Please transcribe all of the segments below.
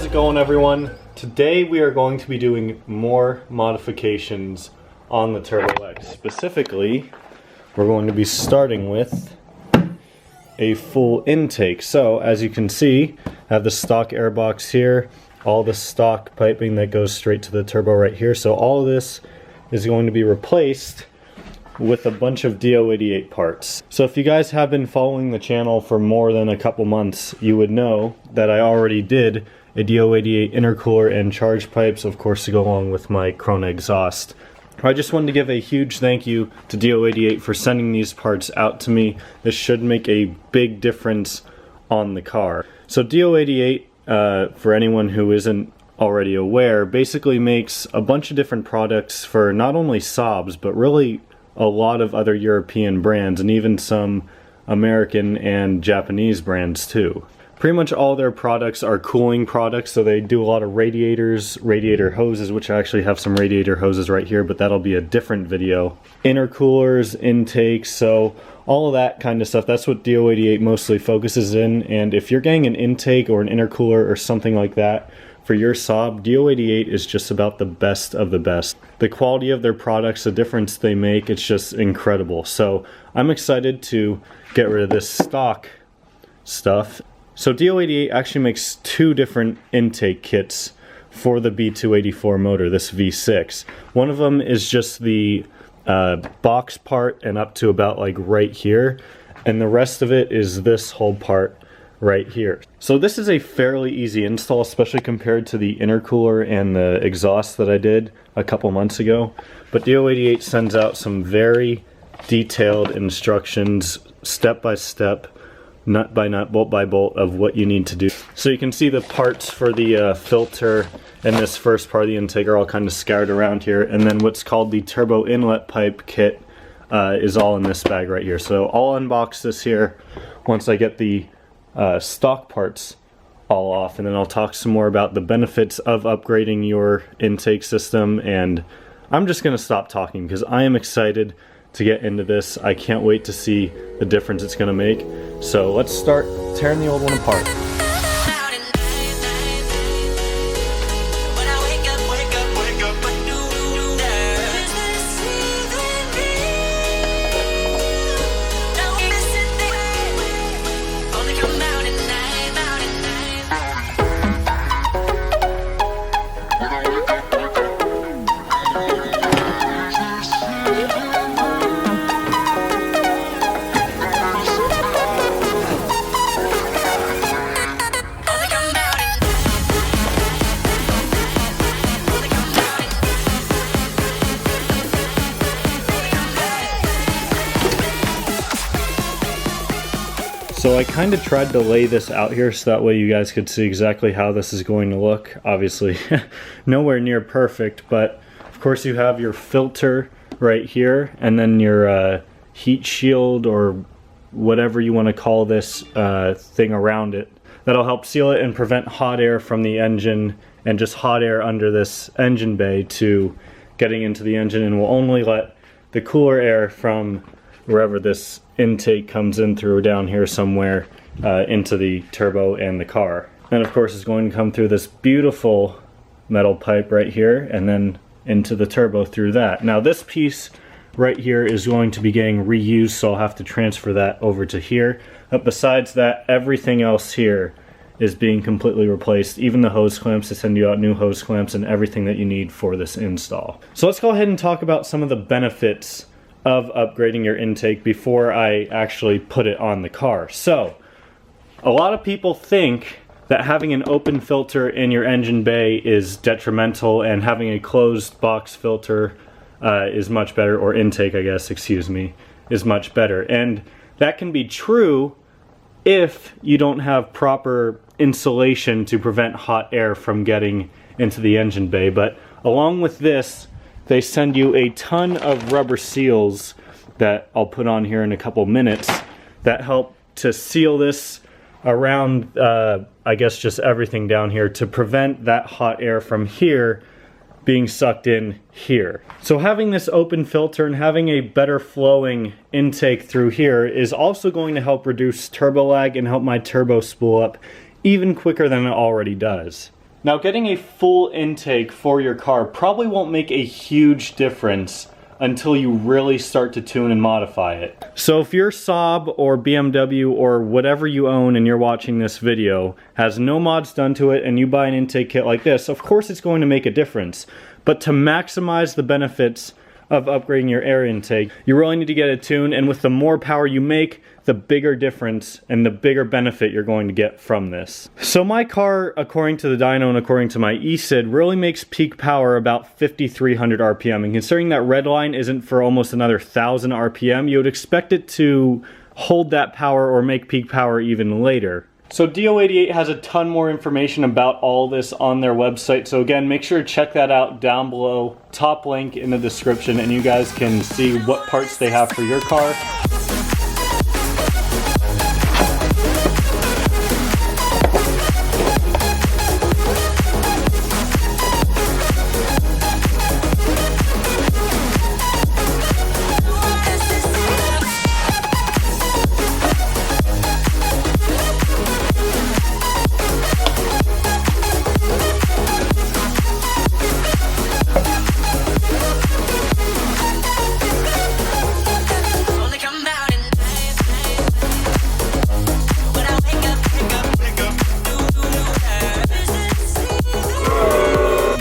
How's it going, everyone? Today we are going to be doing more modifications on the Turbo X. Specifically, we're going to be starting with a full intake. So as you can see, I have the stock airbox here, all the stock piping that goes straight to the turbo right here. So all of this is going to be replaced with a bunch of Do88 parts. So if you guys have been following the channel for more than a couple months, you would know that I already did a Do88 intercooler and charge pipes, of course, to go along with my Krone exhaust. I just wanted to give a huge thank you to Do88 for sending these parts out to me. This should make a big difference on the car. So Do88, for anyone who isn't already aware, basically makes a bunch of different products for not only Saabs, but really a lot of other European brands and even some American and Japanese brands too. Pretty much all their products are cooling products, so they do a lot of radiators, radiator hoses, which I actually have some radiator hoses right here, but that'll be a different video. Intercoolers, intakes, so all of that kind of stuff. That's what Do88 mostly focuses in, and if you're getting an intake or an intercooler or something like that for your Saab, Do88 is just about the best of the best. The quality of their products, the difference they make, it's just incredible. So I'm excited to get rid of this stock stuff. So Do88 actually makes two different intake kits for the B284 motor, this V6. One of them is just the box part and up to about like right here, and the rest of it is this whole part right here. So this is a fairly easy install, especially compared to the intercooler and the exhaust that I did a couple months ago. But Do88 sends out some very detailed instructions, step by step, nut by nut, bolt by bolt, of what you need to do. So you can see the parts for the filter and this first part of the intake are all kind of scattered around here, and then what's called the turbo inlet pipe kit is all in this bag right here. So I'll unbox this here once I get the stock parts all off, and then I'll talk some more about the benefits of upgrading your intake system, and I'm just gonna stop talking because I am excited to get into this. I can't wait to see the difference it's gonna make. So let's start tearing the old one apart. So I kind of tried to lay this out here so that way you guys could see exactly how this is going to look. Obviously nowhere near perfect, but of course you have your filter right here, and then your heat shield or whatever you want to call this thing around it. That'll help seal it and prevent hot air from the engine and just hot air under this engine bay to getting into the engine, and will only let the cooler air from wherever this intake comes in through down here somewhere into the turbo and the car. And of course it's going to come through this beautiful metal pipe right here and then into the turbo through that. Now this piece right here is going to be getting reused, so I'll have to transfer that over to here. But besides that, everything else here is being completely replaced. Even the hose clamps, to send you out new hose clamps and everything that you need for this install. So let's go ahead and talk about some of the benefits of upgrading your intake before I actually put it on the car. So a lot of people think that having an open filter in your engine bay is detrimental and having a closed box filter is much better, or intake I guess, excuse me, is much better. And that can be true if you don't have proper insulation to prevent hot air from getting into the engine bay. But along with this, they send you a ton of rubber seals that I'll put on here in a couple minutes that help to seal this around, I guess, just everything down here to prevent that hot air from here being sucked in here. So having this open filter and having a better flowing intake through here is also going to help reduce turbo lag and help my turbo spool up even quicker than it already does. Now, getting a full intake for your car probably won't make a huge difference until you really start to tune and modify it. So if your Saab or BMW or whatever you own and you're watching this video has no mods done to it and you buy an intake kit like this, of course it's going to make a difference. But to maximize the benefits of upgrading your air intake, you really need to get it tuned, and with the more power you make, the bigger difference and the bigger benefit you're going to get from this. So my car, according to the dyno and according to my ECID, really makes peak power about 5,300 RPM, and considering that red line isn't for almost another 1,000 RPM, you would expect it to hold that power or make peak power even later. So Do88 has a ton more information about all this on their website, so again, make sure to check that out down below, top link in the description, and you guys can see what parts they have for your car.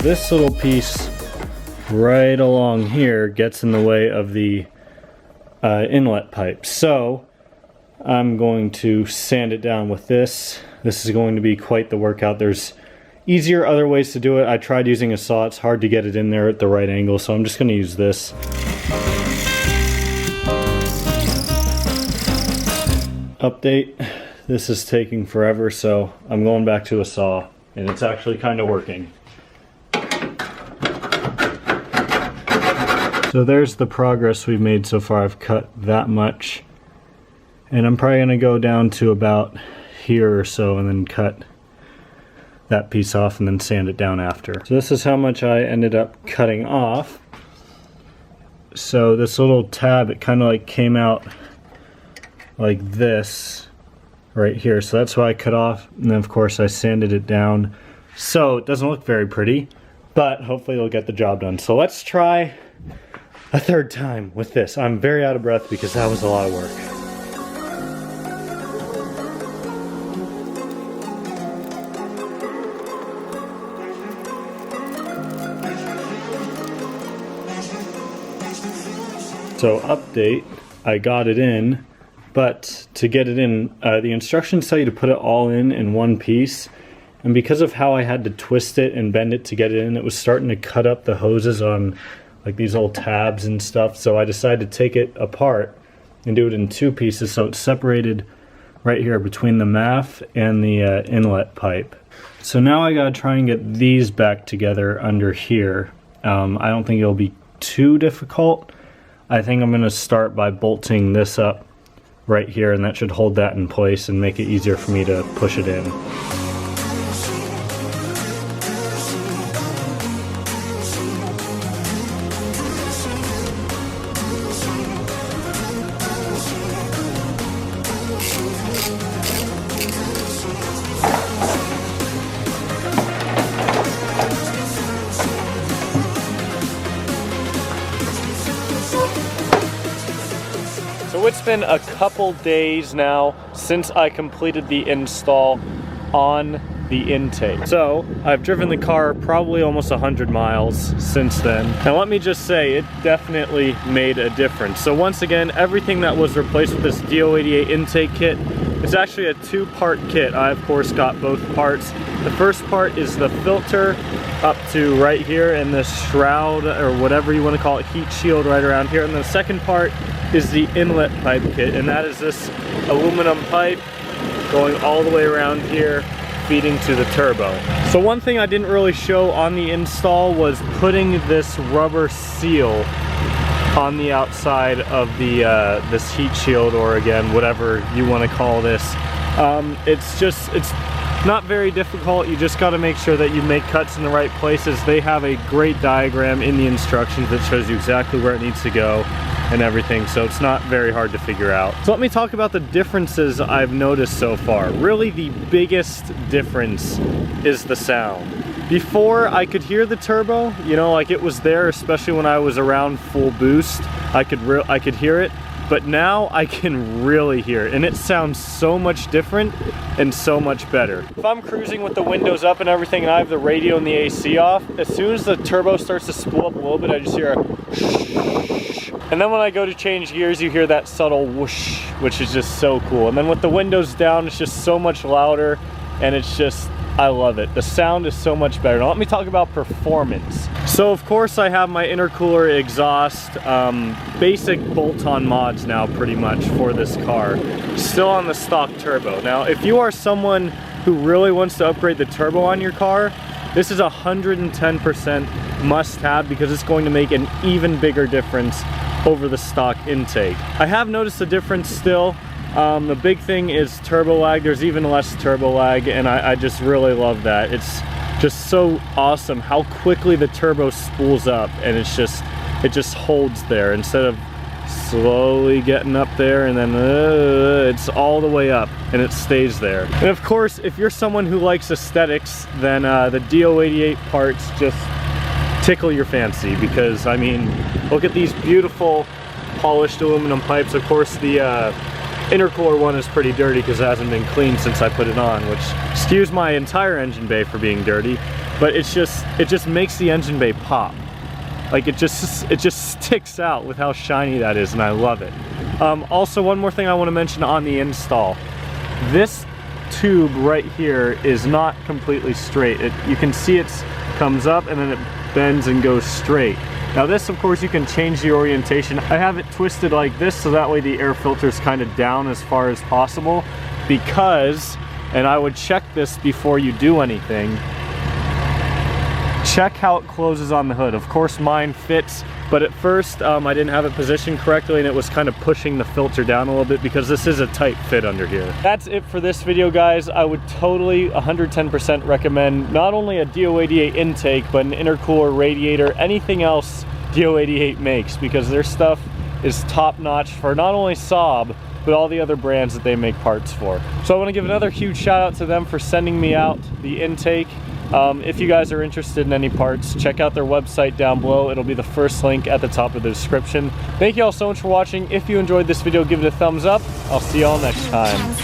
This little piece right along here gets in the way of the inlet pipe. So I'm going to sand it down with this. This is going to be quite the workout. There's easier other ways to do it. I tried using a saw. It's hard to get it in there at the right angle, so I'm just going to use this. Update. This is taking forever, so I'm going back to a saw, and it's actually kind of working. So there's the progress we've made so far. I've cut that much, and I'm probably going to go down to about here or so and then cut that piece off and then sand it down after. So this is how much I ended up cutting off. So this little tab, it kind of like came out like this right here. So that's why I cut off, and then of course I sanded it down. So it doesn't look very pretty, but hopefully it'll get the job done. So let's try a third time with this. I'm very out of breath because that was a lot of work. So update, I got it in, but to get it in, the instructions tell you to put it all in one piece, and because of how I had to twist it and bend it to get it in, it was starting to cut up the hoses on like these old tabs and stuff, so I decided to take it apart and do it in two pieces so it's separated right here between the MAF and the inlet pipe. So now I gotta try and get these back together under here. I don't think it'll be too difficult. I think I'm gonna start by bolting this up right here, and that should hold that in place and make it easier for me to push it in. So it's been a couple days now since I completed the install on the intake. So I've driven the car probably almost 100 miles since then. And let me just say, it definitely made a difference. So once again, everything that was replaced with this Do88 intake kit, it's actually a two-part kit. I of course got both parts. The first part is the filter up to right here, and the shroud, or whatever you want to call it, heat shield right around here. And the second part is the inlet pipe kit, and that is this aluminum pipe going all the way around here, feeding to the turbo. So one thing I didn't really show on the install was putting this rubber seal on the outside of the this heat shield, or again, whatever you want to call this. It's not very difficult. You just got to make sure that you make cuts in the right places. They have a great diagram in the instructions that shows you exactly where it needs to go. and everything, so it's not very hard to figure out. So let me talk about the differences I've noticed so far. Really, the biggest difference is the sound. Before, I could hear the turbo, you know, like it was there, especially when I was around full boost. I could hear it, but now I can really hear it, and it sounds so much different and so much better. If I'm cruising with the windows up and everything, and I have the radio and the AC off, as soon as the turbo starts to spool up a little bit, I just hear a whoosh. And then when I go to change gears, you hear that subtle whoosh, which is just so cool. And then with the windows down, it's just so much louder, and it's just, I love it. The sound is so much better. Now let me talk about performance. So of course I have my intercooler exhaust, basic bolt-on mods now pretty much for this car. Still on the stock turbo. Now if you are someone who really wants to upgrade the turbo on your car, this is 110% must-have because it's going to make an even bigger difference over the stock intake. I have noticed a difference still. The big thing is turbo lag. There's even less turbo lag, and I just really love that. It's just so awesome how quickly the turbo spools up, and it just holds there instead of slowly getting up there, and then it's all the way up and it stays there. And of course, if you're someone who likes aesthetics, then the Do88 parts just tickle your fancy, because I mean, look at these beautiful polished aluminum pipes. Of course, the intercooler one is pretty dirty because it hasn't been cleaned since I put it on, which excuse my entire engine bay for being dirty, but it just makes the engine bay pop. Like it just sticks out with how shiny that is, and I love it. Also, one more thing I want to mention on the install. This tube right here is not completely straight. You can see it comes up and then it bends and goes straight. Now this, of course, you can change the orientation. I have it twisted like this so that way the air filter is kind of down as far as possible, because, and I would check this before you do anything, check how it closes on the hood. Of course mine fits, but at first I didn't have it positioned correctly, and it was kind of pushing the filter down a little bit because this is a tight fit under here. That's it for this video, guys. I would totally 110% recommend not only a Do88 intake, but an intercooler, radiator, anything else Do88 makes, because their stuff is top notch for not only Saab, but all the other brands that they make parts for. So I want to give another huge shout out to them for sending me out the intake. If you guys are interested in any parts, check out their website down below. It'll be the first link at the top of the description. Thank you all so much for watching. If you enjoyed this video, give it a thumbs up. I'll see you all next time.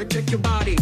Check your body.